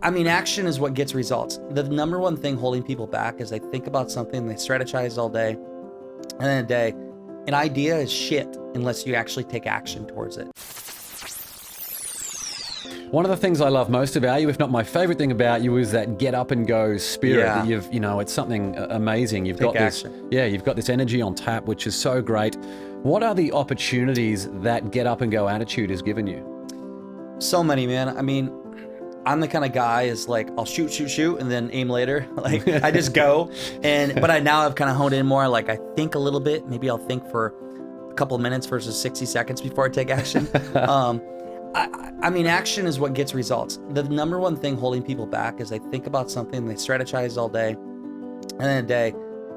I mean, action is what gets results. The number one thing holding people back is they think about something, they strategize all day, and then a day, an idea is shit unless you actually take action towards it. One of the things I love most about you, if not my favorite thing about you, is that get up and go spirit. Yeah. That you've, it's something amazing. You've Take got this, action. you've got this energy on tap, which is so great. What are the opportunities that get up and go attitude has given you? So many, man. I mean, I'm the kind of guy is like, I'll shoot, and then aim later. Like I just go. But I've kind of honed in more. Like I think a little bit. Maybe I'll think for a couple of minutes versus 60 seconds before I take action. I mean, action is what gets results. The number one thing holding people back is they think about something, they strategize all day, and then a day,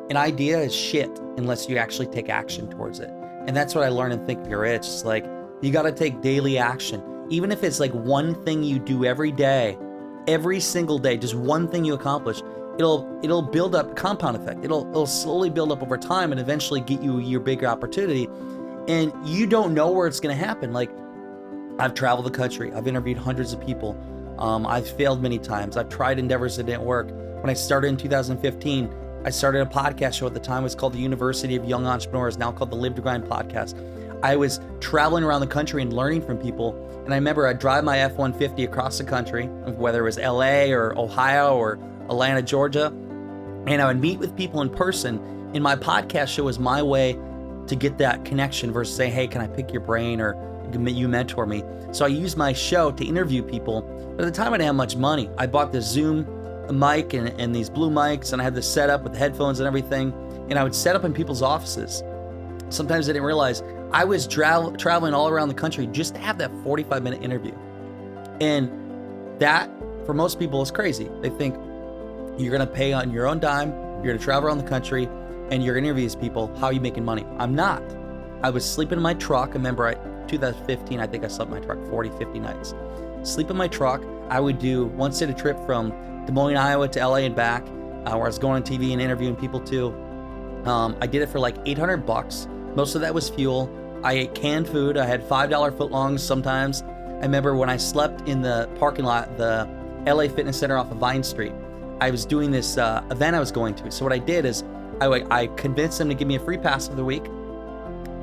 an idea is shit unless you actually take action towards it. And that's what I learned in Think You're Rich. It's like, you got to take daily action. Even if it's like one thing you do every day, every single day, just one thing you accomplish, it'll build up, compound effect. It'll slowly build up over time and eventually get you your bigger opportunity. And you don't know where it's going to happen. Like, I've traveled the country. I've interviewed hundreds of people. I've failed many times. I've tried endeavors that didn't work. When I started in 2015, I started a podcast show at the time. It was called the University of Young Entrepreneurs, now called the Live to Grind podcast. I was traveling around the country and learning from people. And I remember I'd drive my F-150 across the country, whether it was LA or Ohio or Atlanta, Georgia. And I would meet with people in person. And my podcast show was my way to get that connection versus saying, hey, can I pick your brain or you mentor me? So I used my show to interview people. But at the time I didn't have much money. I bought the Zoom mic and these blue mics, and I had this set up with the headphones and everything. And I would set up in people's offices. Sometimes I didn't realize I was traveling all around the country just to have that 45-minute interview. And that, for most people, is crazy. They think you're going to pay on your own dime, you're going to travel around the country, and you're going to interview these people. How are you making money? I'm not. I was sleeping in my truck. I remember 2015, I think I slept in my truck 40, 50 nights. Sleep in my truck. I would do one set of trip from Des Moines, Iowa to LA and back, where I was going on TV and interviewing people too. I did it for like $800. Most of that was fuel. I ate canned food. I had $5 footlongs sometimes. I remember when I slept in the parking lot, the LA Fitness Center off of Vine Street. I was doing this event I was going to. So what I did is I convinced them to give me a free pass for the week.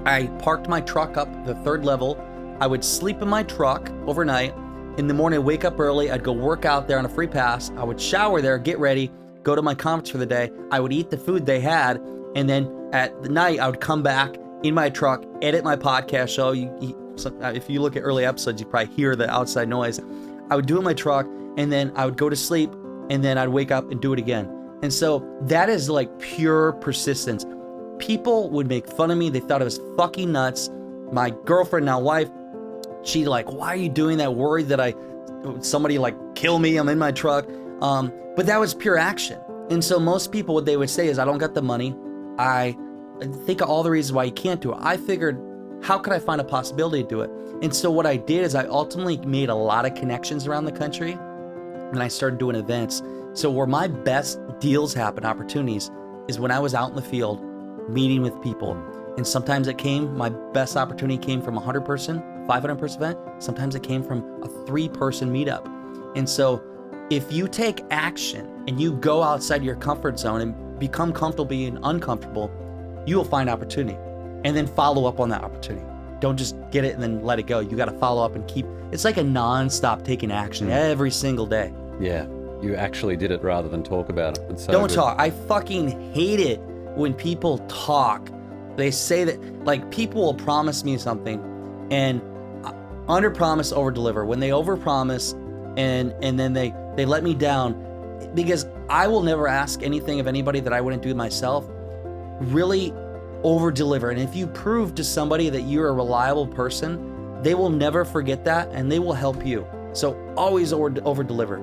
I parked my truck up the third level. I would sleep in my truck overnight. In the morning, I'd wake up early. I'd go work out there on a free pass. I would shower there, get ready, go to my conference for the day. I would eat the food they had. And then at the night, I would come back in my truck, edit my podcast show. If you look at early episodes, you probably hear the outside noise. I would do it in my truck, and then I would go to sleep, and then I'd wake up and do it again. And so that is like pure persistence. People would make fun of me. They thought I was fucking nuts. My girlfriend, now wife, she like, why are you doing that? Worried that somebody like kill me. I'm in my truck. But that was pure action. And so most people, what they would say is, I don't got the money. I think of all the reasons why you can't do it. I figured, how could I find a possibility to do it? And so what I did is I ultimately made a lot of connections around the country, and I started doing events. So where my best deals happen, opportunities, is when I was out in the field meeting with people. And sometimes my best opportunity came from a 100-person, 500-person event. Sometimes it came from a 3-person meetup. And so if you take action and you go outside your comfort zone and become comfortable being uncomfortable, you will find opportunity, and then follow up on that opportunity. Don't just get it and then let it go. You got to follow up and it's like a non-stop taking action every single day. Yeah, you actually did it rather than talk about it. It's so Don't good. talk. I fucking hate it when people talk. They say that, like, people will promise me something and under promise, over deliver. When they over promise and then they let me down, because I will never ask anything of anybody that I wouldn't do myself. Really over deliver. And if you prove to somebody that you're a reliable person, they will never forget that, and they will help you. So always over deliver.